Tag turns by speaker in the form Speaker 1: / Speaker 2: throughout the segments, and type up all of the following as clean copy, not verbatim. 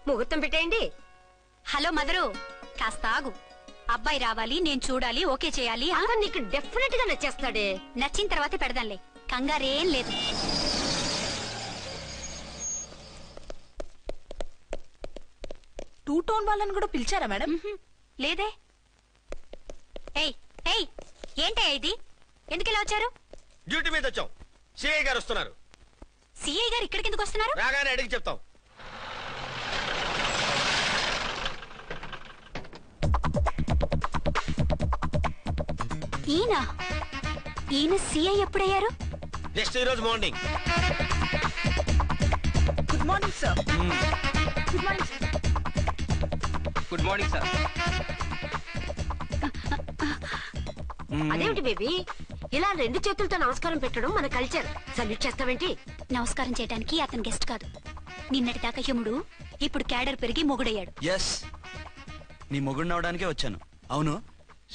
Speaker 1: ముహూర్తం పెట్టేయండి.
Speaker 2: Hello mother, కాస్త ఆగు. అబ్బాయి రావాలి, నేను చూడాలి, ఓకే చేయాలి.
Speaker 1: అతను నీకు డెఫినెట్ గా నచ్చేస్తాడే.
Speaker 2: నచ్చిన తర్వాతే పెడదాంలే, కంగారేం లేదు.
Speaker 3: టూ టోన్ వాళ్ళని కూడా పిలిచారా మేడం?
Speaker 2: లేదే. ఏయ్ ఏయ్, ఏంటయ్యా ఇది? ఎందుకు ఇలా వచ్చారు?
Speaker 4: డ్యూటీ మీద వచ్చాం. సిఐ గారు వస్తున్నారు.
Speaker 2: సిఐ గారు ఇక్కడికి ఎందుకు వస్తున్నారు?
Speaker 4: రాగానే అడిగి చెప్తాం.
Speaker 2: ఈయన సిఐ ఎప్పుడయ్యారు?
Speaker 4: నెక్స్ట్ ఈ రోజు morning.
Speaker 3: Good morning sir. Good morning sir.
Speaker 5: Good morning sir.
Speaker 1: అదేమిటి బేబీ, ఇలా 2 చేతులతో నమస్కారం పెట్టడం మన కల్చర్. సల్యూట్ చేస్తావేంటి?
Speaker 2: నమస్కారం చేయడానికి అతను గెస్ట్ కాదు. నిన్నటి దాకా యముడు, ఇప్పుడు క్యాడర్ పెరిగి మొగుడయ్యాడు.
Speaker 6: ఎస్, నీ మొగుడినవడానికే వచ్చాను. అవును,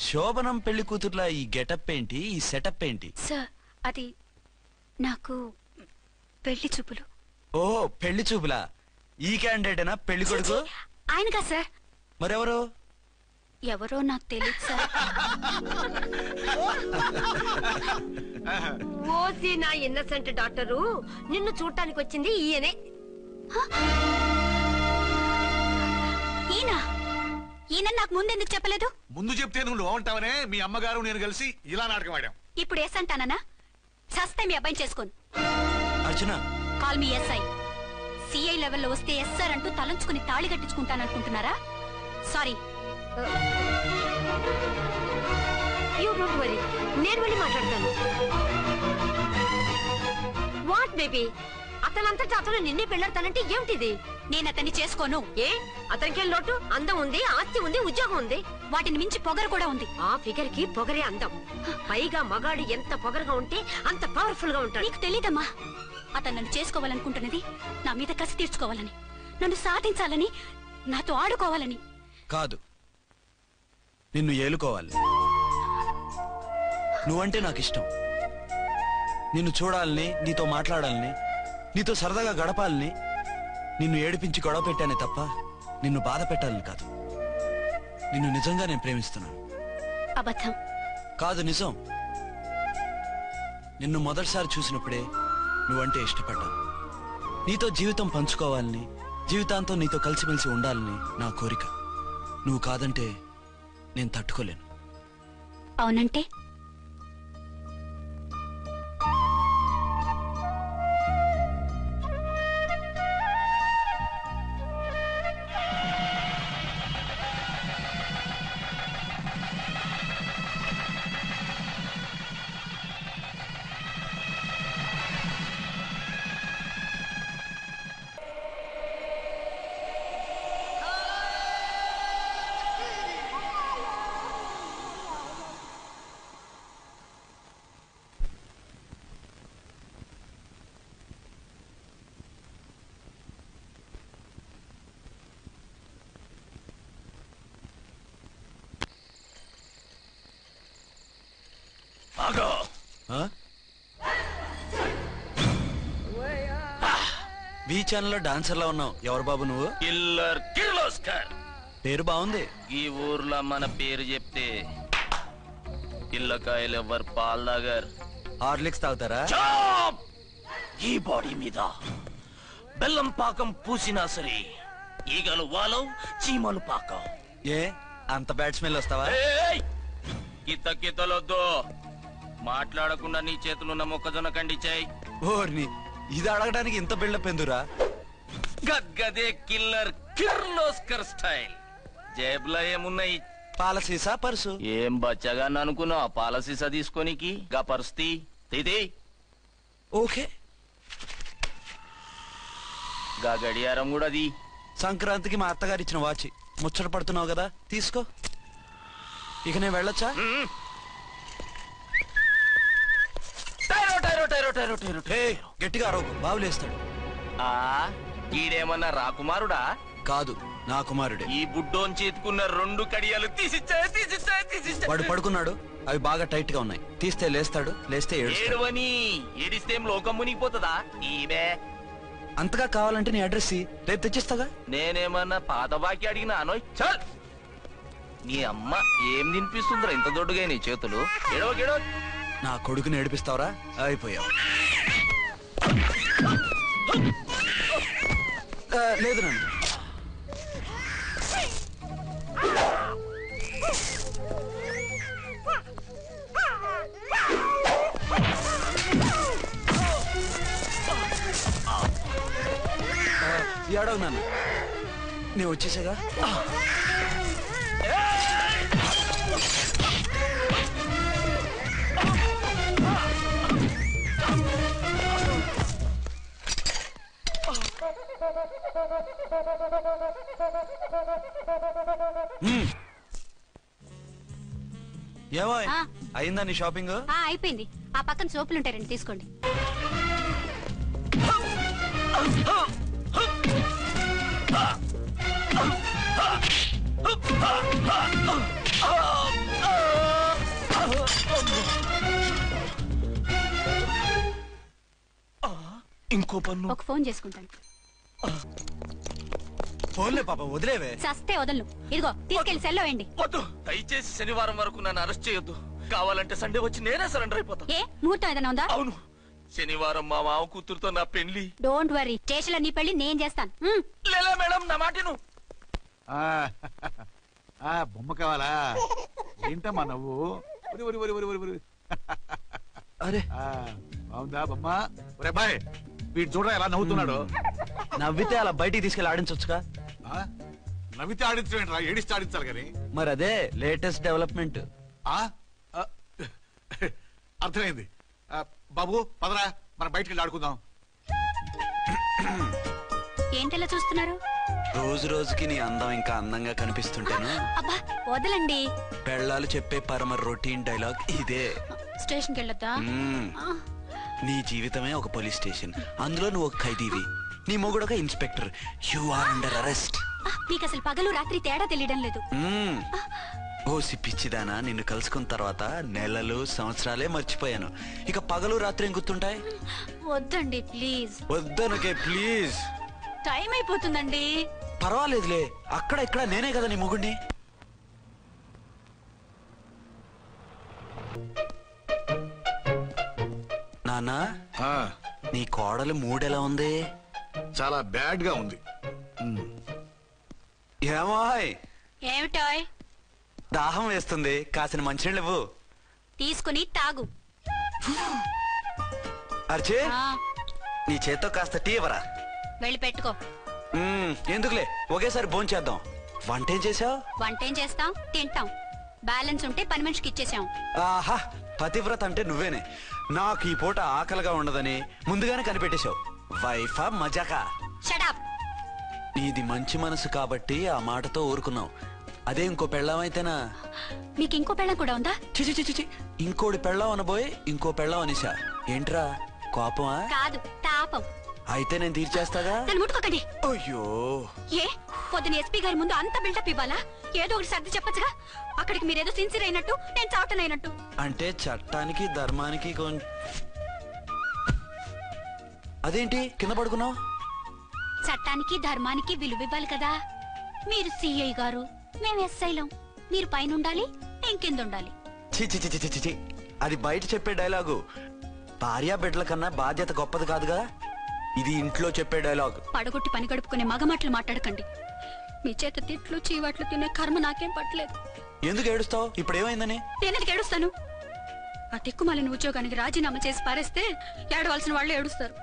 Speaker 6: శోభనం పెళ్లి కూతుర్లా ఈ గెటప్ ఏంటి, ఈ సెటప్ ఏంటి?
Speaker 2: సార్, అది నాకు పెళ్లి చూపులు.
Speaker 6: ఓ, పెళ్లి చూపులా? ఈ క్యాండిడేటేనా పెళ్లి కొడుకు?
Speaker 2: ఆయనగా సార్.
Speaker 6: మరెవరు?
Speaker 2: ఎవరో నాకు తెలియదు సార్.
Speaker 1: ఓసి నా ఇన్నసెంట్ డాక్టరు, నిన్ను చూడటానికి వచ్చింది ఈయనే.
Speaker 2: ఈయన నాకు ముందెందుకు చెప్పలేదు?
Speaker 7: ముందు చెప్తే నువ్వు బాగుంటావనే మీ అమ్మగారు నేను కలిసి ఇలా నాటకం ఆడాం.
Speaker 2: ఇప్పుడు ఎస్ అంటానా? చస్తే మీ అబ్బాయిని చేసుకోను.
Speaker 6: అర్చన,
Speaker 2: కాల్ మీ ఎస్ఐ. సిఐ లెవెల్లో వస్తే ఎస్ఆర్ అంటూ తలంచుకుని తాళి కట్టించుకుంటాననుకుంటున్నారా? సారీ.
Speaker 1: యూ డోంట్ వరీ, నేను వెళ్ళి మాట్లాడతాను. వాట్ బేబీ, అతనంతటా అతను నిన్నే పెళ్ళాడతానంటే ఏమిటిది?
Speaker 2: నేను అతన్ని చేసుకోను.
Speaker 1: ఏ, అతనికేం లోటు? అందం ఉంది, ఆస్తి ఉంది, ఉద్యోగం ఉంది.
Speaker 2: వాటిని మించి పొగరు కూడా ఉంది.
Speaker 1: ఆ ఫిగర్ కి పొగరే అందం. పైగా మగాడు ఎంత పొగరుగా ఉంటే అంత పవర్ఫుల్ గా ఉంటాడు.
Speaker 2: నీకు తెలీదమ్మా, అతను నన్ను చేసుకోవాలనుకుంటున్నది నా మీద కసి తీర్చుకోవాలని, నన్ను సాధించాలని, నాతో ఆడుకోవాలని
Speaker 6: కాదు, నిన్ను ఏలుకోవాలి. నువ్వంటే నాకు ఇష్టం. నిన్ను చూడాలని, నీతో మాట్లాడాలని, నీతో సరదాగా గడపాలని, నిన్ను ఏడిపించి గొడవ పెట్టానే తప్ప నిన్ను బాధ పెట్టాలని కాదు. నిన్ను నిజంగా నేను ప్రేమిస్తున్నాను.
Speaker 2: అబద్ధం
Speaker 6: కాదు, నిజం. నిన్ను మొదటిసారి చూసినప్పుడే నువ్వంటే ఇష్టపడ్డాను. నీతో జీవితం పంచుకోవాలని, జీవితాంతం నీతో కలిసిమెలిసి ఉండాలని నా కోరిక. నువ్వు కాదంటే నేను తట్టుకోలేను.
Speaker 2: అవునంటే?
Speaker 6: బీ ఛానల్ లో డాన్సర్ లా ఉన్నావు. ఎవరు బాబు నువ్వు?
Speaker 5: కిల్లర్ కిర్లోస్కర్.
Speaker 6: పేరు బాగుంది.
Speaker 5: ఈ ఊర్లో మన పేరు చెప్తే పిల్లకాయలు ఎవరు పాల్ దాగర్.
Speaker 6: హార్లిక్స్ తాగుతారా?
Speaker 5: ఈ బాడీ మీద బెల్లం పాకం పూసినా సరే ఈగలు వాలవు, చీమలు పాకం.
Speaker 6: ఏ అంత బ్యాడ్ స్మెల్ వస్తావా?
Speaker 5: కిత కితలొద్దు. మాట్లాడకుండా నీ చేతులున్న మొక్కజొన్న కండిచాయి.
Speaker 6: ఓర్ని, ఇది అడగడానికి ఇంత బిల్డప్ ఎందురా?
Speaker 5: గద్గదే కిల్లర్ కిర్లోస్కర్ స్టైల్. జేబులో ఏమున్నాయి?
Speaker 6: పాలసీసా, పర్సు?
Speaker 5: ఏం బచ్చగా అనుకున్నావు? పాలసీసా తీసుకోనికి గా పరిస్థితి ఇది.
Speaker 6: ఓకే,
Speaker 5: గా గడియారం కూడా అది.
Speaker 6: సంక్రాంతికి మా అత్తగారు ఇచ్చిన వాచి. ముచ్చట పడుతున్నావు కదా, తీసుకో. ఇక నేను వెళ్ళొచ్చా? గట్టిగా అరవకు, బావులేస్తాడు.
Speaker 5: ఈడేమన్నా రాకుమారుడా?
Speaker 6: కాదు, నా కుమారుడే.
Speaker 5: ఈ బుడ్డోన్ చేతుకున్న 2 కడియాలు తీసిచ్చాయి.
Speaker 6: వాడు పడుకున్నాడు, అవి బాగా టైట్ గా ఉన్నాయి. తీస్తే లేస్తాడు, లేస్తే
Speaker 5: ఏడవని. ఏడిస్తే లోకం మునిగిపోతుందా? ఈబే
Speaker 6: అంతగా కావాలంటే నీ అడ్రస్ రేపు తెచ్చిస్తాగా.
Speaker 5: నేనేమన్నా పాత బాకి అడిగినా అనోయ్ చల్. నీ అమ్మ ఏం తినిపిస్తుందిరా ఇంత దొడ్డుగా నీ చేతులు? ఎడవ
Speaker 6: నా కొడుకుని ఏడిపిస్తావరా? అయిపోయావు. లేదు నన్ను ఏడవు నాన్న, నేను వచ్చేసాగా. ఏమో అయిందా నీ షాపింగ్?
Speaker 2: అయిపోయింది. ఆ పక్కన సోపులు ఉంటారండి, తీసుకోండి.
Speaker 5: ఇంకో పన్ను.
Speaker 2: ఒక ఫోన్ చేసుకుంటాను.
Speaker 6: ఫోన్లే పాప, వదిలేవే.
Speaker 2: సస్తే వదలను. ఇదిగో తీసుకెళ్లి సెల్లో వేయండి.
Speaker 5: వద్దు, దయచేసి శనివారం వరకు నన్ను అరెస్ట్ చేయొద్దు. కావాలంటే సండే వచ్చి నేనే సరెండర్ అయిపోతా.
Speaker 2: ఏ ముహూర్తం ఏదైనా ఉందా?
Speaker 5: అవును, శనివారం మా మామ కూతురుతో నా పెళ్లి.
Speaker 2: డోంట్ వరీ, స్టేషన్ లో నీ పెళ్లి నేను చేస్తాను.
Speaker 5: లేలా మేడం, నా మాటను.
Speaker 7: బొమ్మ కావాలా? ఏంటమ్మా నవ్వు?
Speaker 6: అరే
Speaker 7: బాగుందా బొమ్మ? ఒరే బాయ్, వీడు చూడరా ఎలా నవ్వుతున్నాడు.
Speaker 6: నవ్వితే అలా బయటికి తీసుకెళ్ళి ఆడించొచ్చుగా.
Speaker 7: నవ్వితే ఆడించడం, ఏడిస్తే ఆడించాలి కానీ.
Speaker 6: మరి అదే లేటెస్ట్ డెవలప్మెంట్.
Speaker 7: అర్థమైంది. బాబు పదరా, మనం బయటికి వెళ్ళి ఆడుకుందాం.
Speaker 2: ఏంటలా చూస్తున్నారు?
Speaker 6: రోజు రోజుకి నీ అందం ఇంకా అందంగా కనిపిస్తుంటాను.
Speaker 2: అబ్బా వదలండి.
Speaker 6: పెళ్ళాలు చెప్పే పరమ రొటీన్ డైలాగ్ ఇదే.
Speaker 2: స్టేషన్కి వెళ్ళొద్దా?
Speaker 6: నీ జీవితమే ఒక పోలీస్ స్టేషన్, అందులో నువ్వు ఒక ఖైదీవి, నీ మొగుడు ఒక inspector. You are under arrest.
Speaker 2: నీకు అసలు పగలు రాత్రి తేడా తెలియడం లేదు.
Speaker 6: ఓ సిప్పిచ్చిదానా, నిన్ను కలుసుకున్న తర్వాత నెలలు సంవత్సరాలే మర్చిపోయాను. ఇక పగలు రాత్రి ఏం గుర్తుంటాయి?
Speaker 2: వద్దండి ప్లీజ్.
Speaker 6: వద్దనకే ప్లీజ్.
Speaker 2: టైం అయిపోతుందండి.
Speaker 6: పర్వాలేదులే, అక్కడ ఇక్కడ నేనే కదా నీ మొగుడిని. నాన్నా, నీ కోడలు మూడెలా ఉంది?
Speaker 7: చాలా బ్యాడ్ గా ఉంది.
Speaker 6: ఏమాయ్?
Speaker 2: ఏమిటాయ్?
Speaker 6: దాహం వేస్తుంది, కాసిన మంచినీళ్ళు ఇవ్వు.
Speaker 2: తీసుకుని తాగు.
Speaker 6: అర్చే, నీ చేత్తో కాస్త టీ ఇవ్వరా.
Speaker 2: వెళ్ళి పెట్టుకో.
Speaker 6: ఎందుకులే, ఒకేసారి భోంచేద్దాం. వంటేం చేసావు?
Speaker 2: వంటేం చేస్తాం, తింటాం. బ్యాలెన్స్ ఉంటే పని మనిషికి ఇచ్చేసాం.
Speaker 6: ఆహా, పతివ్రత అంటే నువ్వేనే. నాకు ఈ పూట ఆకలిగా ఉండదని ముందుగానే కనిపెట్టేశావు. వైఫా మజాకా?
Speaker 2: షటప్.
Speaker 6: నీది మంచి మనసు కాబట్టి ఆ మాటతో ఊరుకున్నావు. అదే ఇంకో పెళ్ళాం అయితేనా?
Speaker 2: మీకు ఇంకో పెళ్ళం కూడా ఉందా?
Speaker 6: చిచి, ఇంకోటి పెళ్ళాం అనబోయే ఇంకో పెళ్ళాం అనిసా. ఏంట్రా కోపమా?
Speaker 2: కాదు, తాపం.
Speaker 6: అయితే నేను తీర్చేస్తాగా.
Speaker 2: నన్ను ముట్టుకోకండి.
Speaker 6: అయ్యో,
Speaker 2: ఏ పొద్దున ఎస్పీ గారి ముందు అంత బిల్డప్ ఇవ్వాలా? ఏదో ఒకటి సర్ది చెప్పచ్చుగా. అక్కడికి మీరేదో సిన్సియర్ అయినట్టు, నేను చావటం అయినట్టు.
Speaker 6: అంటే చట్టానికి ధర్మానికి అదేంటి కింద పడుకున్నావు?
Speaker 2: చట్టానికి ధర్మానికి విలువ ఇవ్వాలి కదా. మీరు సిఐ గారు, మేము ఎస్ఐలం. మీరు పైన ఉండాలి, నేను కింద ఉండాలి.
Speaker 6: చి, అది బయట చెప్పే డైలాగు. భార్యా బిడ్డల కన్నా బాధ్యత గొప్పది కాదుగా. ఇది ఇంట్లో చెప్పే డైలాగ్.
Speaker 2: పడగొట్టి పని గడుపుకునే మగమాటలు మాట్లాడకండి. మీ చేత తిట్లు చీవాట్లు తినే కర్మ నాకేం పట్టలేదు.
Speaker 6: ఎందుకు ఏడుస్తావు? ఇప్పుడు ఏమైందని?
Speaker 2: నేనెందుకు ఏడుస్తాను? ఆ తిక్కుమాలిన ఉద్యోగానికి రాజీనామా చేసి పారేస్తే ఏడవలసిన వాళ్ళు ఏడుస్తారు.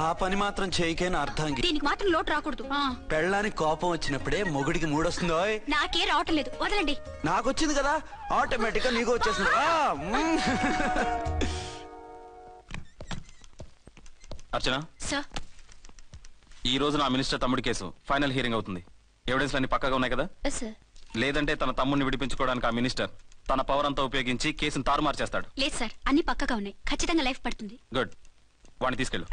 Speaker 6: ఆ పని మాత్రం చేయకేన అర్థంగి.
Speaker 2: దీనికి మాత్రం లోటు రాకూడదు.
Speaker 6: పెళ్ళానికి కోపం వచ్చినప్పుడే మొగుడికి మూడొస్తుందో.
Speaker 2: నాకే రావటం లేదు, వదలండి.
Speaker 6: నాకొచ్చింది కదా, ఆటోమేటిక్ గా నీకు వచ్చేసింది.
Speaker 8: అర్చన
Speaker 2: సార్,
Speaker 8: ఈ రోజు నా మినిస్టర్ తమ్ముడి కేసు ఫైనల్ హియరింగ్ అవుతుంది. ఎవిడెన్స్ అన్ని పక్కగా ఉన్నాయి కదా?
Speaker 2: సార్.
Speaker 8: లేదంటే తన తమ్ముడిని విడిపించుకోవడానికి ఆ మినిస్టర్ తన పవర్ అంతా ఉపయోగించి కేసును తారుమారు చేస్తాడు.
Speaker 2: లేదు సార్, అన్ని పక్కగా ఉన్నాయి. ఖచ్చితంగా లైఫ్ పడుతుంది.
Speaker 8: గుడ్, వాడిని తీసుకెళ్ళు.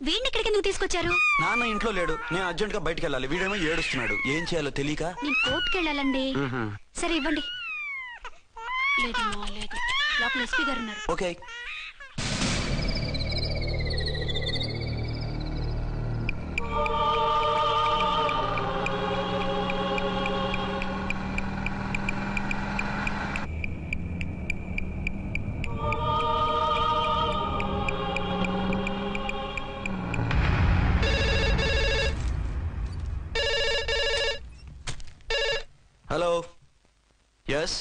Speaker 2: వీడిని ఇక్కడికి ఎందుకు తీసుకొచ్చారు?
Speaker 6: నాన్న ఇంట్లో లేడు, నేను అర్జెంట్ గా బయటకు వెళ్ళాలి. వీడేమో ఏడుస్తున్నాడు, ఏం చేయాలో తెలియక.
Speaker 2: నేను కోర్టుకి వెళ్ళాలండి. సరే ఇవ్వండి. లేదు లోపల ఎస్పీ గారు ఉన్నారు.
Speaker 6: ఓకే. ఎస్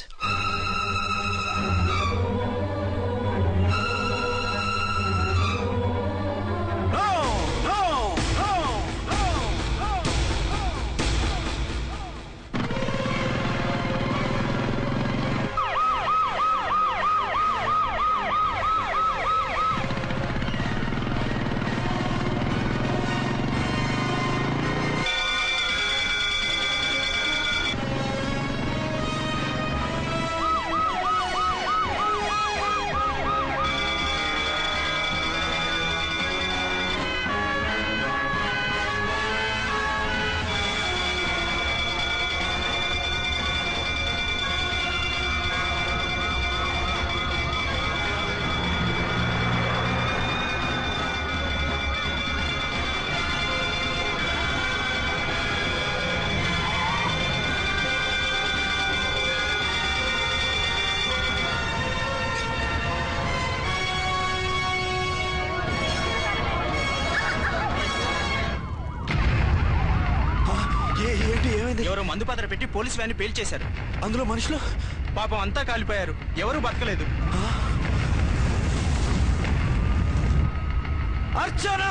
Speaker 9: ఎవరో మందు పాత్ర పెట్టి పోలీసు వ్యాన్ పేల్చేశారు.
Speaker 6: అందులో మనుషులు
Speaker 9: పాపం అంతా కాలిపోయారు, ఎవరు బతకలేదు.
Speaker 6: అర్చనా!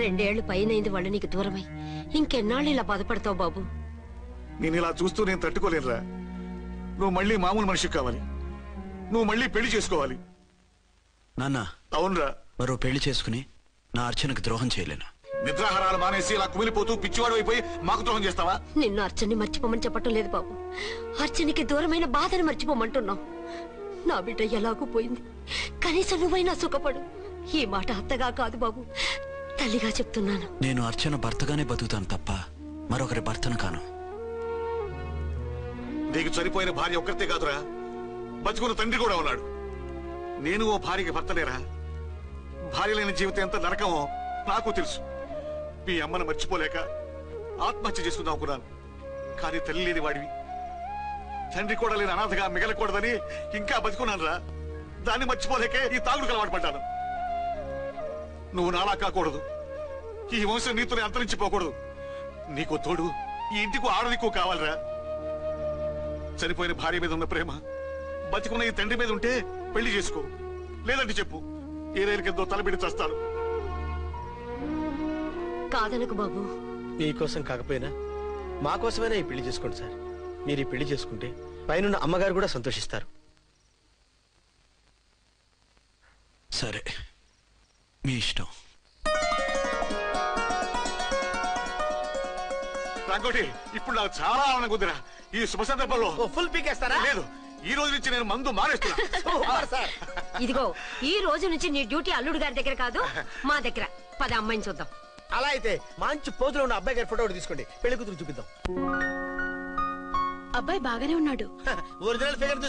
Speaker 1: రెండేళ్లు పైనైంది వాళ్ళు నీకు దూరమై. ఇంకెన్నాళ్ళు ఇలా బాధపడతావు బాబు?
Speaker 7: నేను ఇలా చూస్తూ నేను తట్టుకోలేనురా. నువ్వు మళ్ళీ మామూలు మనిషి కావాలి. నువ్వు మళ్ళీ పెళ్లి చేసుకోవాలి.
Speaker 6: నాన్న,
Speaker 7: అవునరా.
Speaker 6: మరో పెళ్లి చేసుకుని నా అర్చనకు ద్రోహం చేయలేను.
Speaker 7: నిద్రాహారాలు మానేసి ఇలా కుమిలిపోతూ పిచ్చివాడు అయిపోయి మాకు ద్రోహం చేస్తావా?
Speaker 1: నిన్ను అర్చన్ని మర్చిపోమని చెప్పటం లేదు బాబు. అర్చనికి దూరమైన బాధను మర్చిపోమంటున్నావు. నా బిడ్డ ఎలాగూ పోయింది, కనీసం నువ్వైనా సుఖపడు. ఈ మాట అత్తగా కాదు బాబు, తల్లిగా చెప్తున్నాను.
Speaker 6: నేను అర్చన భర్తగానే బతుకుతాను తప్ప మరొకరి భర్తను కాను.
Speaker 7: నీకు చనిపోయిన భార్య ఒక్కరితే కాదురా, బతుకున్న తండ్రి కూడా ఉన్నాడు. నేను ఓ భార్యకి భర్తలేరా? భార్య లేని జీవితం ఎంత నరకమో నాకు తెలుసు. మీ అమ్మను మర్చిపోలేక ఆత్మహత్య చేసుకుందాం అనుకున్నాను. కానీ తల్లి లేని వాడివి, తండ్రి కూడా లేని అనాథగా మిగలకూడదని ఇంకా బతుకున్నాను రా. దాన్ని మర్చిపోలేకే ఈ తాగుడుకు అలవాటు పడ్డాను. నువ్వు నాలా కాకూడదు, ఈ వంశం నీతోనే అంతరించిపోకూడదు. నీకు తోడు ఈ ఇంటికి ఆడదికు కావాలిరా. చనిపోయిన భార్య మీద ఉన్న ప్రేమ బతికున్న ఈ తండ్రి మీద ఉంటే పెళ్లి చేసుకో, లేదంటే చెప్పు, ఏ రైలుకెందో తలబిడి చస్తాను.
Speaker 1: కాదనకు బాబు.
Speaker 4: మీకోసం కాకపోయినా మా కోసమైనా ఈ పెళ్లి చేసుకోండి సార్. మీరు ఈ పెళ్లి చేసుకుంటే పైన అమ్మగారు కూడా సంతోషిస్తారు.
Speaker 6: సరే, మీ ఇష్టం.
Speaker 7: రంగోటి, ఇప్పుడు నాకు చాలా ఆనందంగా ఉందిరా. ఈ శుభ సందర్భంలో
Speaker 4: ఫుల్ పీకేస్తారా?
Speaker 7: లేదు, ఈ రోజు నుంచి నేను మందు మానేస్తున్నా.
Speaker 1: ఇదిగో, ఈ రోజు నుంచి నీ డ్యూటీ అల్లుడు గారి దగ్గర కాదు, మా దగ్గర. పద అమ్మాయిని చూద్దాం.
Speaker 4: అలా అయితే మంచి పోజులో ఉన్న అబ్బాయి గారి ఫోటో ఒకటి తీసుకోండి, పెళ్లి కూతురు చూపిద్దాం.
Speaker 2: అబ్బాయి బాగానే ఉన్నాడు.
Speaker 4: Original figure